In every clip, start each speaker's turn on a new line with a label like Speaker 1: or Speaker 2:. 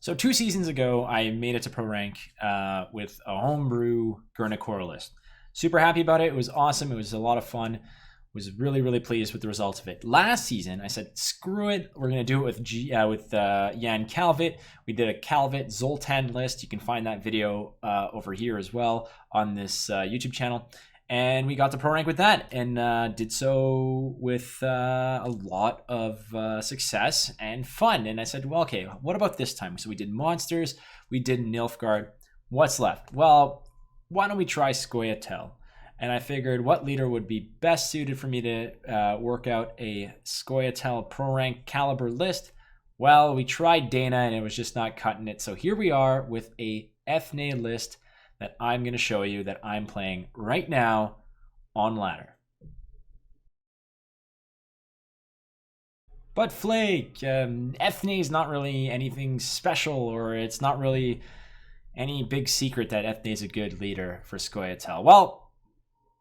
Speaker 1: So 2 seasons ago, I made it to pro rank with a homebrew Gurnikora list. Super happy about it. It was awesome. It was a lot of fun. Was really, really pleased with the results of it. Last season, I said, screw it. We're going to do it with Jan Calvit. We did a Calvit Zoltan list. You can find that video over here as well on this YouTube channel. And we got to pro rank with that and did so with a lot of success and fun. And I said, well, okay, what about this time? So we did monsters, we did Nilfgaard. What's left? Well, why don't we try Scoia'tael? And I figured what leader would be best suited for me to work out a Scoia'tael pro rank caliber list. Well, we tried Dana and it was just not cutting it. So here we are with a Eithne list that I'm going to show you that I'm playing right now on ladder. But Flake, Eithne is not really anything special, or it's not really any big secret that Eithne is a good leader for Scoia'tael. Well,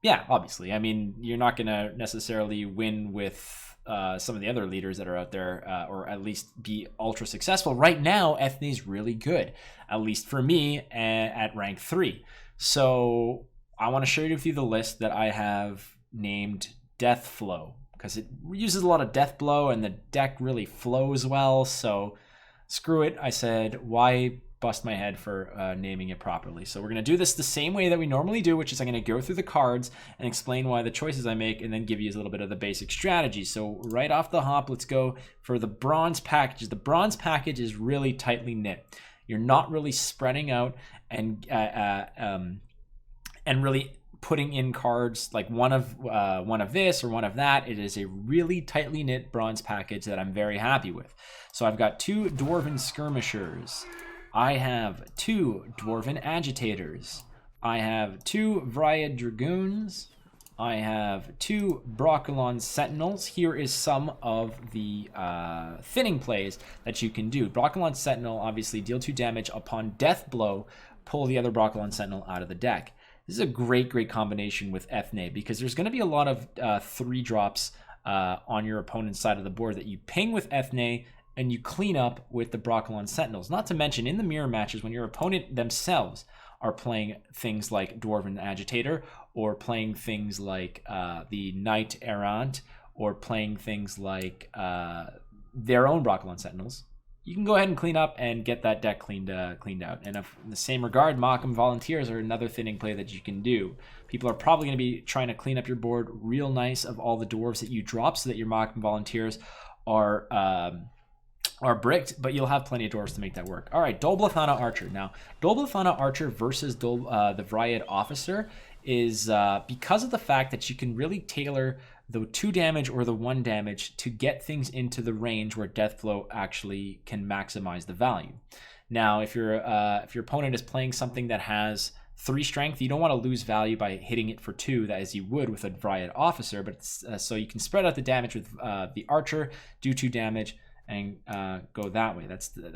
Speaker 1: yeah, obviously. I mean, you're not going to necessarily win with some of the other leaders that are out there, or at least be ultra successful. Right now, Eithne is really good, at least for me at rank 3. So I want to share with you the list that I have named Deathflow, because it uses a lot of Deathblow and the deck really flows well. So screw it. I said, why bust my head for naming it properly? So we're going to do this the same way that we normally do, which is I'm going to go through the cards and explain why the choices I make and then give you a little bit of the basic strategy. So right off the hop, let's go for the bronze packages. The bronze package is really tightly knit. You're not really spreading out and really putting in cards like one of this or one of that. It is a really tightly knit bronze package that I'm very happy with. So I've got 2 Dwarven Skirmishers. I have 2 Dwarven Agitators. I have 2 Vryad Dragoons. I have 2 Broccolon Sentinels. Here is some of the thinning plays that you can do. Broccolon Sentinel, obviously, deal 2 damage upon Deathblow. Pull the other Broccolon Sentinel out of the deck. This is a great, great combination with Eithne, because there's going to be a lot of 3-drops on your opponent's side of the board that you ping with Eithne and you clean up with the Broccolon Sentinels. Not to mention, in the mirror matches, when your opponent themselves are playing things like Dwarven Agitator, or playing things like the Knight Errant, or playing things like their own Broccolon Sentinels, you can go ahead and clean up and get that deck cleaned out. And if, in the same regard, Markham Volunteers are another thinning play that you can do. People are probably going to be trying to clean up your board real nice of all the dwarves that you drop, so that your Markham Volunteers are bricked, but you'll have plenty of dwarves to make that work. All right, Dolblathana Archer. Now, Dolblathana Archer versus the Vryad Officer is because of the fact that you can really tailor the 2 damage or the 1 damage to get things into the range where Deathflow actually can maximize the value. Now, if your opponent is playing something that has 3 strength, you don't want to lose value by hitting it for 2, as you would with a Vryad Officer. But so you can spread out the damage with the Archer, do 2 damage, and go that way.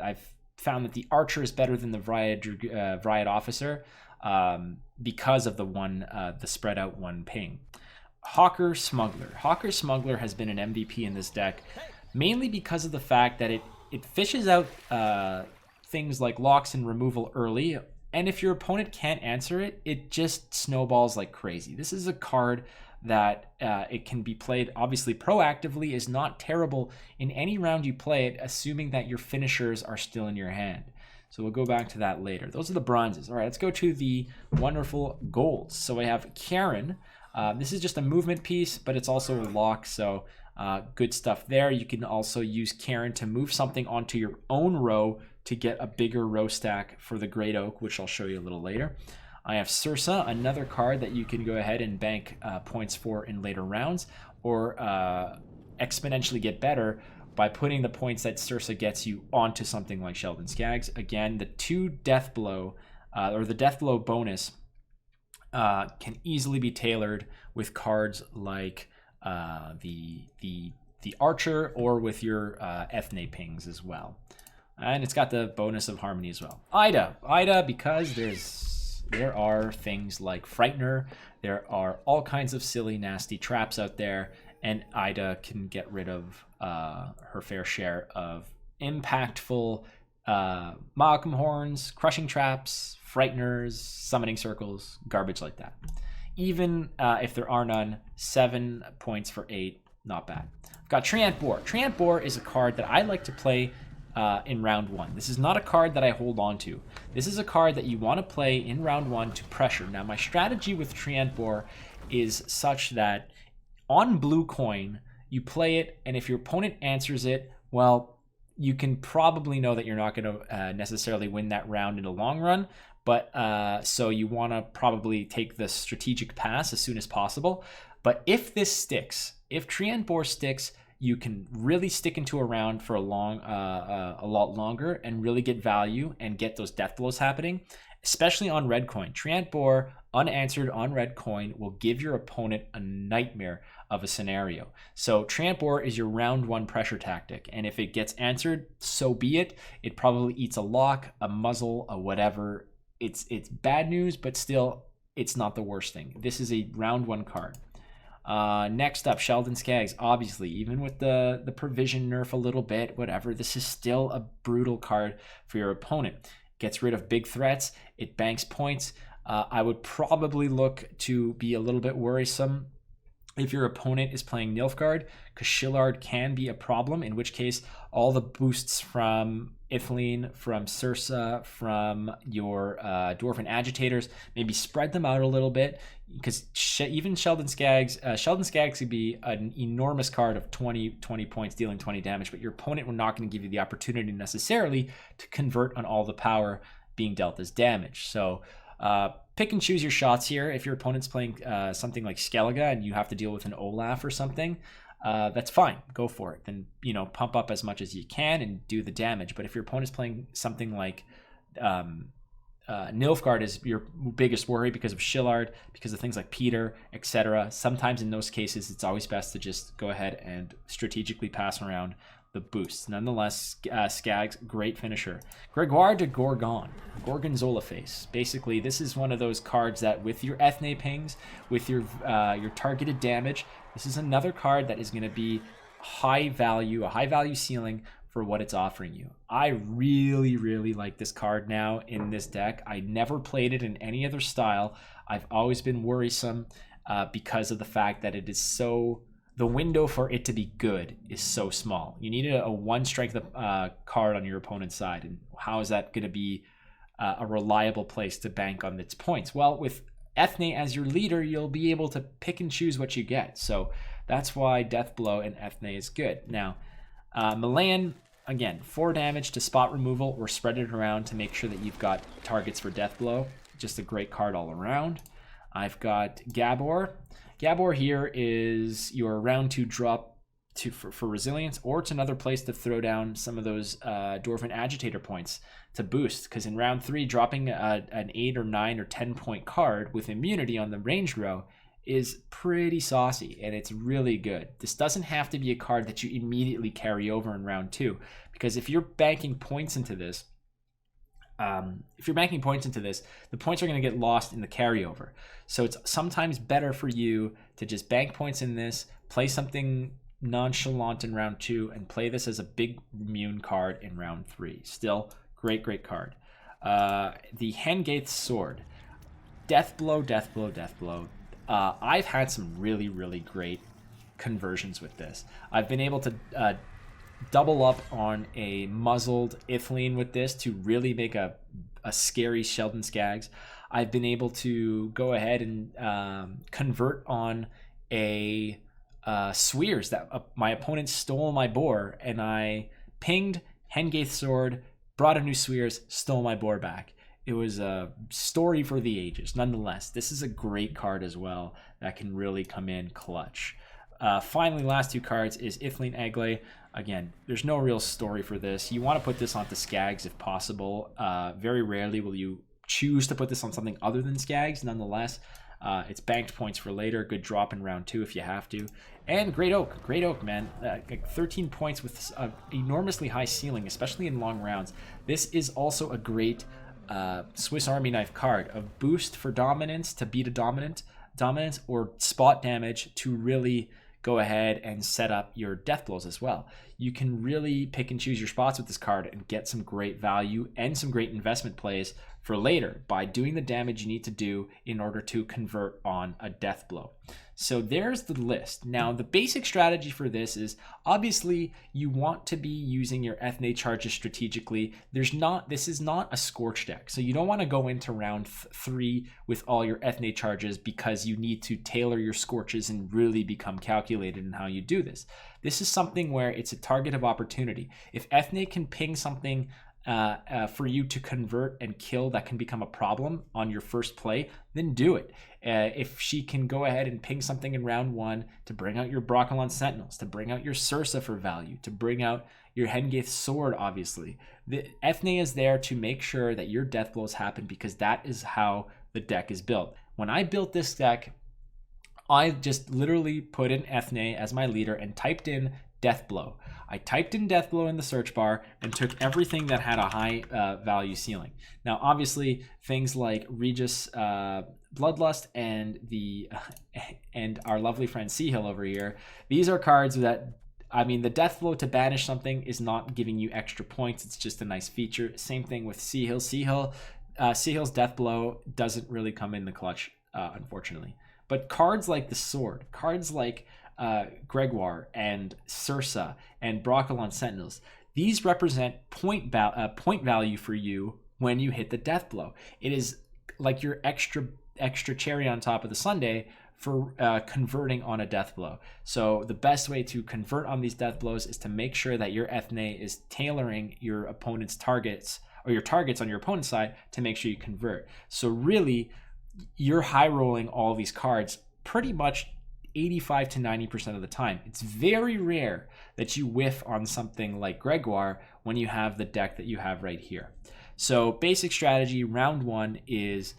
Speaker 1: I've found that the Archer is better than the Vryad Officer because of the spread out 1 ping. Hawker Smuggler. Hawker Smuggler has been an MVP in this deck, mainly because of the fact that it fishes out things like locks and removal early, and if your opponent can't answer it, it just snowballs like crazy. This is a card that it can be played, obviously proactively, is not terrible in any round you play it, assuming that your finishers are still in your hand. So we'll go back to that later. Those are the bronzes. All right, let's go to the wonderful golds. So we have Karen. This is just a movement piece, but it's also a lock, so good stuff there. You can also use Karen to move something onto your own row to get a bigger row stack for the Great Oak, which I'll show you a little later. I have Sursa, another card that you can go ahead and bank points for in later rounds, or exponentially get better by putting the points that Sursa gets you onto something like Sheldon Skaggs. Again, the 2 Deathblow, or the Deathblow bonus, can easily be tailored with cards like the Archer, or with your Eithne pings as well. And it's got the bonus of Harmony as well. Ida, because there are things like Frightener, there are all kinds of silly, nasty traps out there, and Ida can get rid of her fair share of impactful Malcolm Horns, Crushing Traps, Frighteners, Summoning Circles, garbage like that. Even if there are none, 7 points for 8, not bad. I've got Treant Boar. Treant Boar is a card that I like to play in round 1. This is not a card that I hold on to. This is a card that you want to play in round 1 to pressure. Now, my strategy with Treant Boar is such that on blue coin, you play it, and if your opponent answers it, well, you can probably know that you're not going to necessarily win that round in the long run. But so you want to probably take the strategic pass as soon as possible. But if this sticks, if Treant Boar sticks, you can really stick into a round for a lot longer and really get value and get those death blows happening, especially on red coin. Treant Boar unanswered on red coin will give your opponent a nightmare of a scenario. So Treant Boar is your round 1 pressure tactic, and if it gets answered, so be it. It probably eats a lock, a muzzle, a whatever. It's bad news, but still, it's not the worst thing. This is a round 1 card. Next up, Sheldon Skaggs. Obviously, even with the provision nerf a little bit, whatever, this is still a brutal card for your opponent. Gets rid of big threats. It banks points. I would probably look to be a little bit worrisome if your opponent is playing Nilfgaard, because Shillard can be a problem, in which case all the boosts from Eithne, from Sursa, from your Dwarven Agitators, maybe spread them out a little bit, because even Sheldon Skaggs could be an enormous card of 20 points, dealing 20 damage, but your opponent will not going to give you the opportunity necessarily to convert on all the power being dealt as damage. So pick and choose your shots here. If your opponent's playing something like Skellige and you have to deal with an Olaf or something, that's fine. Go for it. Then, pump up as much as you can and do the damage. But if your opponent's playing something like Nilfgaard is your biggest worry because of Shillard, because of things like Peter, etc. Sometimes in those cases, it's always best to just go ahead and strategically pass around the boosts. Nonetheless, Skaggs, great finisher. Gregoire de Gorgon, Gorgonzola face. Basically, this is one of those cards that with your Eithne pings, with your targeted damage, this is another card that is going to be a high value ceiling for what it's offering you. I really, really like this card now in this deck. I never played it in any other style. I've always been worrisome because of the fact that it is so... The window for it to be good is so small. You need a 1 strength card on your opponent's side. And how is that going to be a reliable place to bank on its points? Well, with Eithne as your leader, you'll be able to pick and choose what you get. So that's why Deathblow and Eithne is good. Now, Milan, again, 4 damage to spot removal or spread it around to make sure that you've got targets for Deathblow. Just a great card all around. I've got Gabor. Gabor here is your round 2 drop for resilience, or it's another place to throw down some of those Dwarven Agitator points to boost, because in round 3, dropping an 8 or 9 or 10 point card with immunity on the range row is pretty saucy, and it's really good. This doesn't have to be a card that you immediately carry over in round 2, because if you're banking points into this, the points are going to get lost in the carryover. So it's sometimes better for you to just bank points in this, play something nonchalant in round 2, and play this as a big immune card in round 3. Still, great card. The Hengaith Sword. Deathblow, Deathblow, Deathblow. I've had some really, really great conversions with this. I've been able to double up on a muzzled Eithne with this to really make a scary Sheldon Skaggs. I've been able to go ahead and convert on a Sweers that my opponent stole my boar, and I pinged Hengaith Sword, brought a new Sweers, stole my boar back. It was a story for the ages. Nonetheless, this is a great card as well that can really come in clutch. Finally, last 2 cards is Eithne Egle. Again, there's no real story for this. You want to put this onto Skaggs if possible. Very rarely will you choose to put this on something other than Skaggs. Nonetheless, it's banked points for later. Good drop in round 2 if you have to. And Great Oak, man. 13 points with an enormously high ceiling, especially in long rounds. This is also a great Swiss Army knife card. A boost for dominance to beat a dominance, or spot damage to really go ahead and set up your Deathblows as well. You can really pick and choose your spots with this card and get some great value and some great investment plays for later by doing the damage you need to do in order to convert on a Deathblow. So there's the list. Now, the basic strategy for this is obviously you want to be using your Eithne charges strategically. This is not a Scorch deck. So you don't want to go into round 3 with all your Eithne charges because you need to tailor your Scorches and really become calculated in how you do this. This is something where it's a target of opportunity. If Eithne can ping something for you to convert and kill that can become a problem on your first play, then do it. If she can go ahead and ping something in round 1 to bring out your Broccolon Sentinels, to bring out your Sursa for value, to bring out your Hengaith Sword, obviously. The Eithne is there to make sure that your Deathblows happen because that is how the deck is built. When I built this deck, I just literally put in Eithne as my leader and typed in Deathblow. I typed in Deathblow in the search bar and took everything that had a high value ceiling. Now, obviously, things like Regis Bloodlust and our lovely friend Seahill over here, these are cards that, I mean, the Deathblow to banish something is not giving you extra points. It's just a nice feature. Same thing with Seahill. Seahill's Deathblow doesn't really come in the clutch, unfortunately. But cards like the Sword, cards like Gregoire and Sursa and Broccolon Sentinels, these represent point value for you when you hit the Deathblow. It is like your extra cherry on top of the sundae for converting on a Deathblow. So the best way to convert on these Deathblows is to make sure that your Eithne is tailoring your opponent's targets or your targets on your opponent's side to make sure you convert. So really, you're high rolling all these cards pretty much 85 to 90% of the time. It's very rare that you whiff on something like Gregoire when you have the deck that you have right here. So basic strategy, round 1 is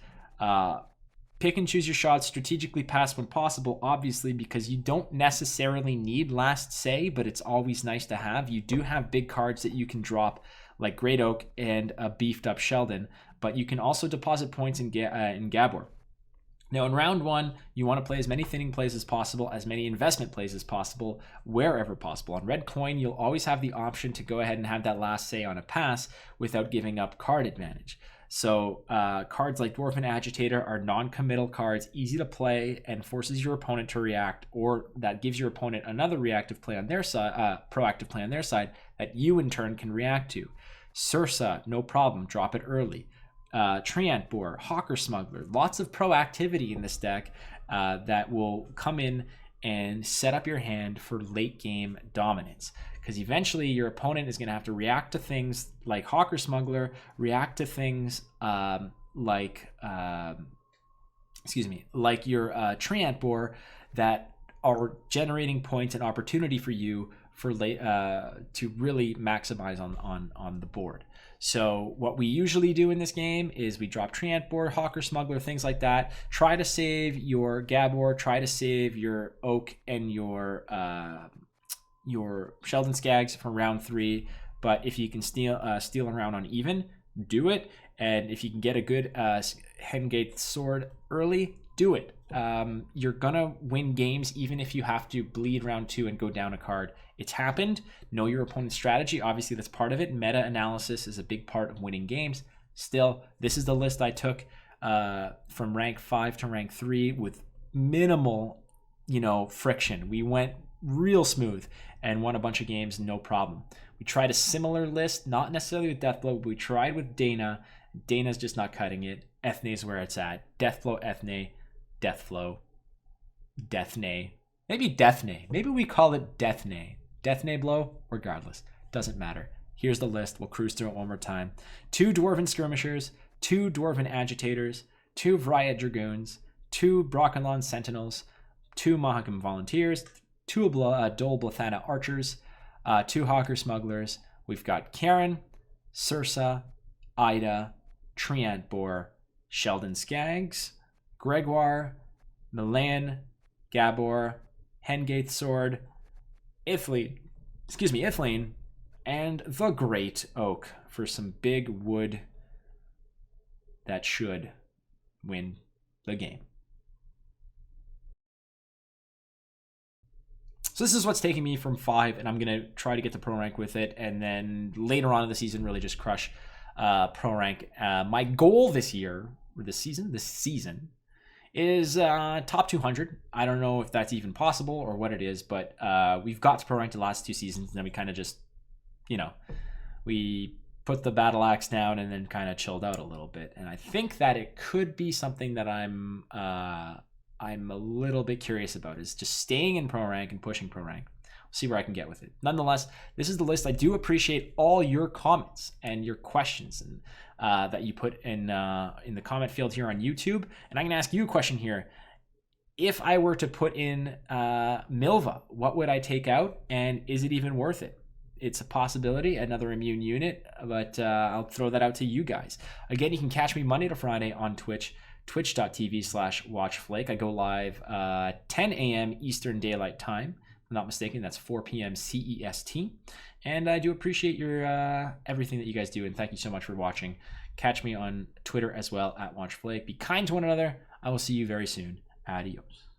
Speaker 1: pick and choose your shots, strategically pass when possible, obviously, because you don't necessarily need last say, but it's always nice to have. You do have big cards that you can drop like Great Oak and a beefed up Sheldon, but you can also deposit points in Gabor. Now, in round 1, you want to play as many thinning plays as possible, as many investment plays as possible, wherever possible. On red coin, you'll always have the option to go ahead and have that last say on a pass without giving up card advantage. So cards like Dwarven Agitator are non-committal cards, easy to play, and forces your opponent to react, or that gives your opponent another reactive play on their side, proactive play on their side that you in turn can react to. Sursa, no problem, drop it early. Treant Boar, Hawker Smuggler, lots of proactivity in this deck that will come in and set up your hand for late game dominance, because eventually your opponent is going to have to react to things like Hawker Smuggler, react to things like your Treant Boar that are generating points and opportunity for you for late to really maximize on the board. So what we usually do in this game is we drop Treant Boar, Hawker Smuggler, things like that. Try to save your Gabor, try to save your Oak and your Sheldon Skaggs from round 3. But if you can steal around on even, do it. And if you can get a good Hengaith Sword early, do it. You're gonna win games even if you have to bleed round 2 and go down a card. It's happened. Know your opponent's strategy. Obviously, that's part of it. Meta analysis is a big part of winning games. Still, this is the list I took from rank 5 to rank 3 with minimal, friction. We went real smooth and won a bunch of games, no problem. We tried a similar list, not necessarily with Deathblow, but we tried with Dana. Dana's just not cutting it. Eithne is where it's at. Deathblow, Eithne, Deathflow, Deathne. Maybe Deathne. Maybe we call it Deathne. Deathne Blow, regardless. Doesn't matter. Here's the list. We'll cruise through it one more time. 2 Dwarven Skirmishers, 2 Dwarven Agitators, 2 Vrya Dragoons, 2 Broccolon Sentinels, 2 Mahakam Volunteers, 2 Dol Blathana Archers, 2 Hawker Smugglers. We've got Karen, Sursa, Ida, Treant Boar, Sheldon Skaggs, Gregoire, Milan, Gabor, Hengaith Sword, Eithne, and the Great Oak for some big wood that should win the game. So this is what's taking me from 5, and I'm going to try to get to pro rank with it, and then later on in the season really just crush pro rank. My goal this year, or this season is top 200. I don't know if that's even possible or what it is, but we've got to pro rank the last 2 seasons, and then we kind of just, we put the battle axe down and then kind of chilled out a little bit. And I think that it could be something that I'm a little bit curious about, is just staying in pro rank and pushing pro rank. We'll see where I can get with it. Nonetheless, this is the list. I do appreciate all your comments and your questions and that you put in the comment field here on YouTube. And I'm going to ask you a question here. If I were to put in Milva, what would I take out, and is it even worth it? It's a possibility, another immune unit, but I'll throw that out to you guys. Again, you can catch me Monday to Friday on Twitch, twitch.tv/watchflake. I go live 10 a.m. Eastern Daylight Time. If I'm not mistaken, that's 4 p.m. CEST. And I do appreciate your everything that you guys do, and thank you so much for watching. Catch me on Twitter as well, @watchflake. Be kind to one another. I will see you very soon. Adios.